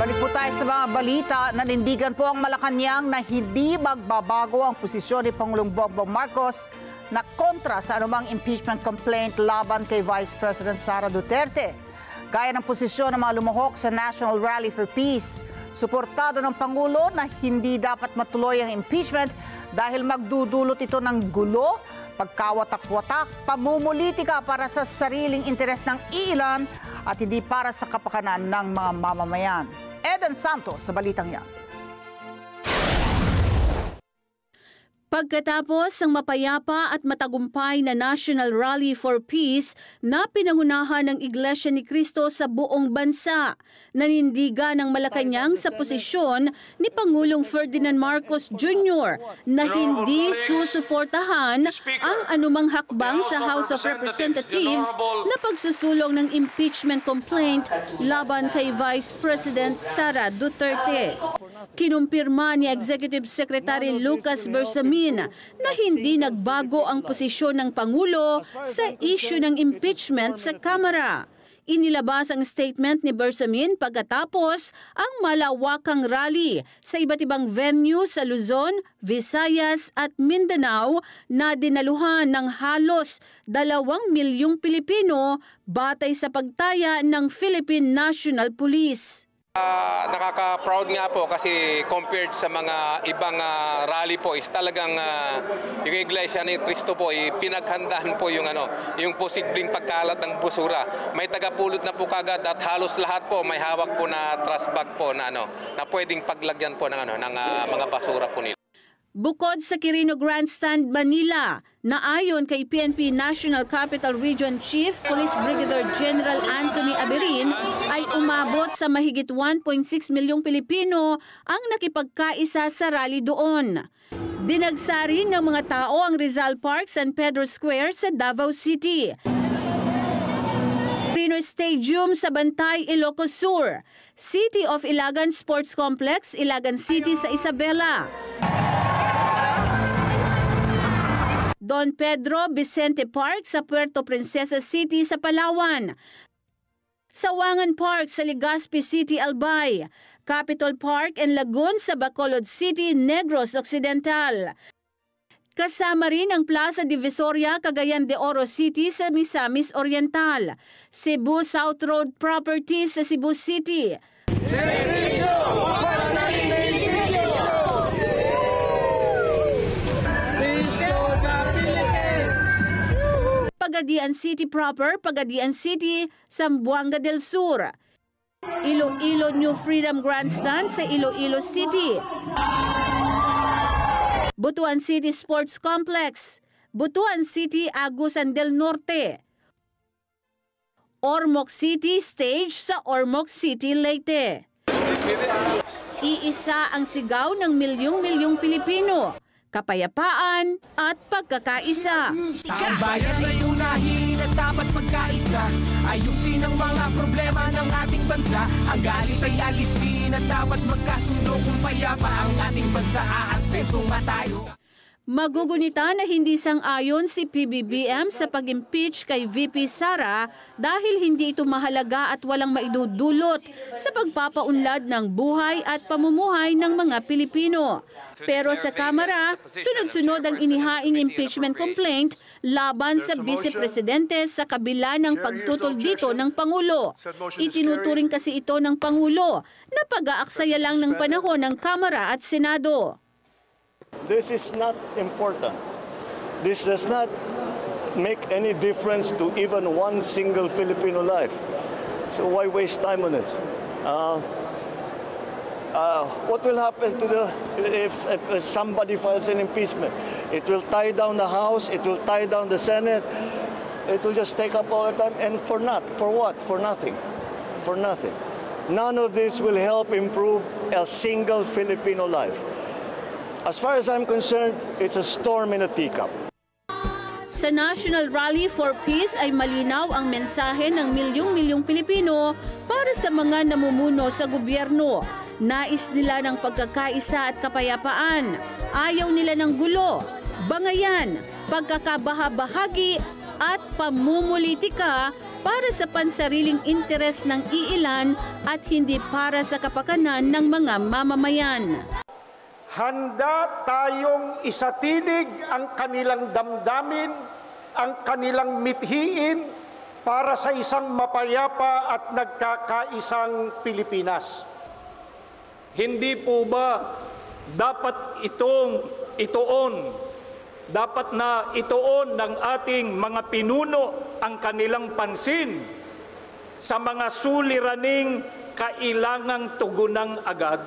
Balik po tayo sa mga balita. Nanindigan po ang Malacanang na hindi magbabago ang posisyon ni Pangulong Bongbong Marcos na kontra sa anumang impeachment complaint laban kay Vice President Sara Duterte. Gaya ng posisyon ng mga lumuhok sa National Rally for Peace, suportado ng Pangulo na hindi dapat matuloy ang impeachment dahil magdudulot ito ng gulo, pagkawatak-watak, pamumulitika para sa sariling interes ng iilan at hindi para sa kapakanan ng mga mamamayan. Eden Santos sa balitang yan. Pagkatapos ng mapayapa at matagumpay na National Rally for Peace na pinangunahan ng Iglesia ni Cristo sa buong bansa, nanindigan ng Malacanang sa posisyon ni Pangulong Ferdinand Marcos Jr. na hindi susuportahan ang anumang hakbang sa House of Representatives na pagsusulong ng impeachment complaint laban kay Vice President Sara Duterte. Kinumpirma ni Executive Secretary Lucas Bersamin na hindi nagbago ang posisyon ng Pangulo sa issue ng impeachment sa Kamara. Inilabas ang statement ni Bersamin pagkatapos ang malawakang rally sa iba't ibang venue sa Luzon, Visayas at Mindanao na dinaluhan ng halos 2 milyong Pilipino batay sa pagtaya ng Philippine National Police. Nakaka-proud nga po kasi compared sa mga ibang rally po is talagang yung Iglesia ni Cristo po pinaghandaan po yung posibleng pagkalat ng busura. May tagapulot na po kagad at halos lahat po may hawak po na trash bag po na pwedeng paglagyan po ng mga basura po nila. Bukod sa Quirino Grandstand, Manila, na ayon kay PNP National Capital Region Chief Police Brigadier General Anthony Aberin ay umabot sa mahigit 1.6 milyong Pilipino ang nakipagkaisa sa rally doon. Dinagsa rin ng mga tao ang Rizal Park, San Pedro Square sa Davao City. Quirino Stadium sa Bantay, Ilocos Sur. City of Ilagan Sports Complex, Ilagan City sa Isabela. Don Pedro Vicente Park sa Puerto Princesa City sa Palawan. Sawangan Park sa Legazpi City, Albay. Capitol Park and Lagoon sa Bacolod City, Negros Occidental. Kasama rin ang Plaza Divisoria, Cagayan de Oro City sa Misamis Oriental. Cebu South Road Properties sa Cebu City. Pagadian City proper, Pagadian City, Zamboanga del Sur. Iloilo New Freedom Grandstand sa Iloilo City. Butuan City Sports Complex. Butuan City, Agusan del Norte. Ormoc City Stage sa Ormoc City, Leyte. Iisa ang sigaw ng milyong-milyong Pilipino. Kapayapaan at pagkakaisa. Ang bayan ay unahin at dapat magkaisa. Ayusin ang mga problema ng ating bansa. Ang galit ay alisin at dapat magkasundo. Kung payapa ang ating bansa, aasensong matayo. Magugunita na hindi sang-ayon si PBBM sa pag-impeach kay VP Sara dahil hindi ito mahalaga at walang maidudulot sa pagpapaunlad ng buhay at pamumuhay ng mga Pilipino. Pero sa Kamara, sunod-sunod ang inihaing impeachment complaint laban sa Vice Presidente sa kabila ng pagtutol dito ng Pangulo. Itinuturing kasi ito ng Pangulo na pag-aaksaya lang ng panahon ng Kamara at Senado. This is not important. This does not make any difference to even one single Filipino life. So why waste time on this? What will happen to if somebody files an impeachment? It will tie down the House, it will tie down the Senate, it will just take up all the time, and for what? For nothing. For nothing. None of this will help improve a single Filipino life. As far as I'm concerned, it's a storm in a teacup. Sa National Rally for Peace ay malinaw ang mensahe ng milyong-milyong Pilipino para sa mga namumuno sa gobyerno. Nais nila ng pagkakaisa at kapayapaan. Ayaw nila ng gulo, bangayan, pagkakabahabahagi at pamumulitika para sa pansariling interes ng iilan at hindi para sa kapakanan ng mga mamamayan. Handa tayong isatinig ang kanilang damdamin, ang kanilang mithiin para sa isang mapayapa at nagkakaisang Pilipinas. Hindi po ba dapat dapat na ituon ng ating mga pinuno ang kanilang pansin sa mga suliraning kailangang tugunan agad?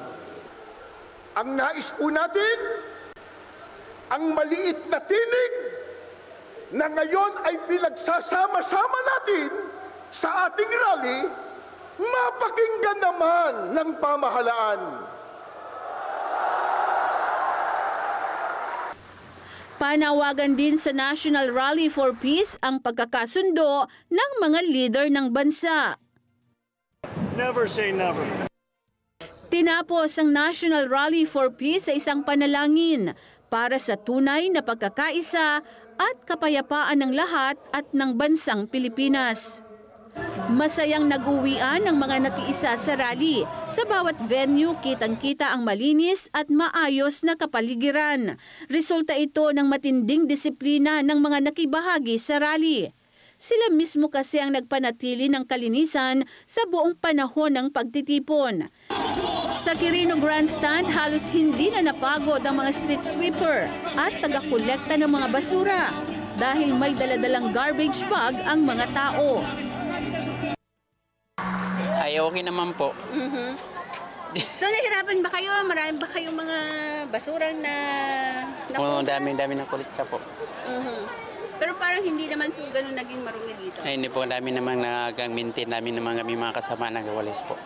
Ang nais po natin, ang maliit na tinig na ngayon ay pinagsasama-sama natin sa ating rally, mapakinggan naman ng pamahalaan. Panawagan din sa National Rally for Peace ang pagkakasundo ng mga leader ng bansa. Never say never. Tinapos ang National Rally for Peace sa isang panalangin para sa tunay na pagkakaisa at kapayapaan ng lahat at ng bansang Pilipinas. Masayang nag-uwian ng mga nakiisa sa rally. Sa bawat venue, kitang-kita ang malinis at maayos na kapaligiran. Resulta ito ng matinding disiplina ng mga nakibahagi sa rally. Sila mismo kasi ang nagpanatili ng kalinisan sa buong panahon ng pagtitipon. Sa Quirino Grandstand, halos hindi na napagod ang mga street sweeper at taga-kolekta ng mga basura dahil may daladalang garbage bag ang mga tao. Ay, okay naman po. So, nahirapan ba kayo? Marami ba kayong mga basurang na Oo, dami ng kolekta po. Pero parang hindi naman po ganun naging marumi dito. Ay, hindi po, dami namang nag-maintain namin ng mga kasama nagawalis po.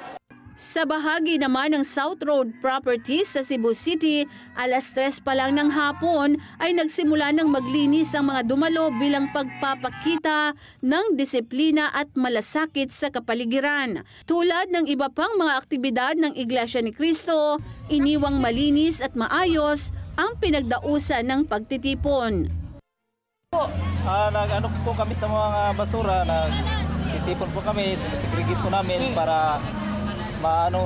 Sa bahagi naman ng South Road Properties sa Cebu City, alas 3 pa lang ng hapon ay nagsimula ng maglinis ang mga dumalo bilang pagpapakita ng disiplina at malasakit sa kapaligiran. Tulad ng iba pang mga aktibidad ng Iglesia ni Cristo, iniwang malinis at maayos ang pinagdausan ng pagtitipon. Nag-ano po kami sa mga basura, nagtitipon po kami, sisigregate po namin para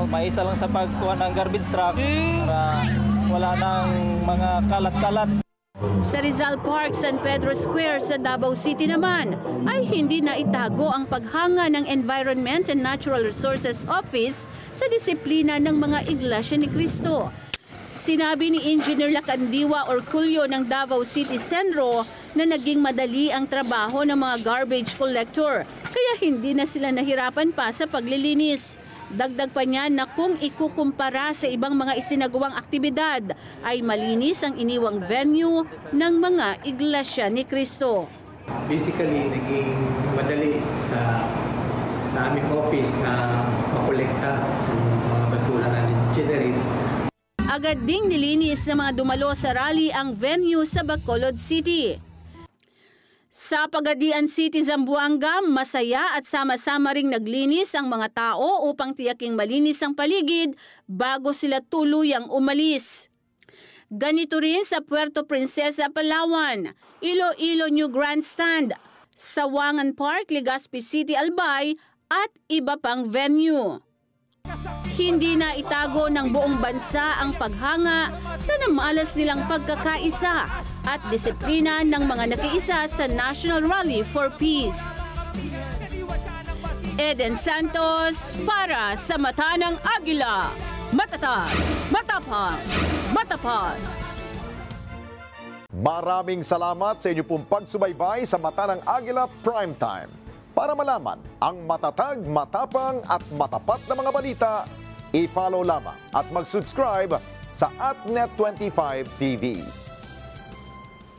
maisa lang sa pagkuha ng garbage truck para wala nang mga kalat-kalat. Sa Rizal Park, San Pedro Square sa Davao City naman ay hindi na itago ang paghanga ng Environment and Natural Resources Office sa disiplina ng mga Iglesia ni Cristo. Sinabi ni Engineer Lacandiwa Orculio ng Davao City Centro na naging madali ang trabaho ng mga garbage collector kaya hindi na sila nahirapan pa sa paglilinis. Dagdag pa niya na kung ikukumpara sa ibang mga isinagawang aktibidad ay malinis ang iniwang venue ng mga Iglesia ni Cristo. Basically, naging madali sa aming office na makolekta ng mga basura na generate. Agad ding nilinis ng mga dumalo sa rally ang venue sa Bacolod City. Sa Pagadian City, Zamboanga, masaya at sama-sama ring naglinis ang mga tao upang tiyaking malinis ang paligid bago sila tuluyang umalis. Ganito rin sa Puerto Princesa, Palawan, Iloilo New Grandstand, Sawangan Park, Legazpi City, Albay at iba pang venue. Hindi na itago ng buong bansa ang paghanga sa namalas nilang pagkakaisa at disiplina ng mga nakiisa sa National Rally for Peace. Eden Santos para sa Mata ng Agila. Matatag, matapang, matapat. Maraming salamat sa inyo pong pagsubaybay sa Mata ng Agila Primetime. Para malaman ang matatag, matapang at matapat na mga balita, i-follow lamang at mag-subscribe sa @Net25 TV.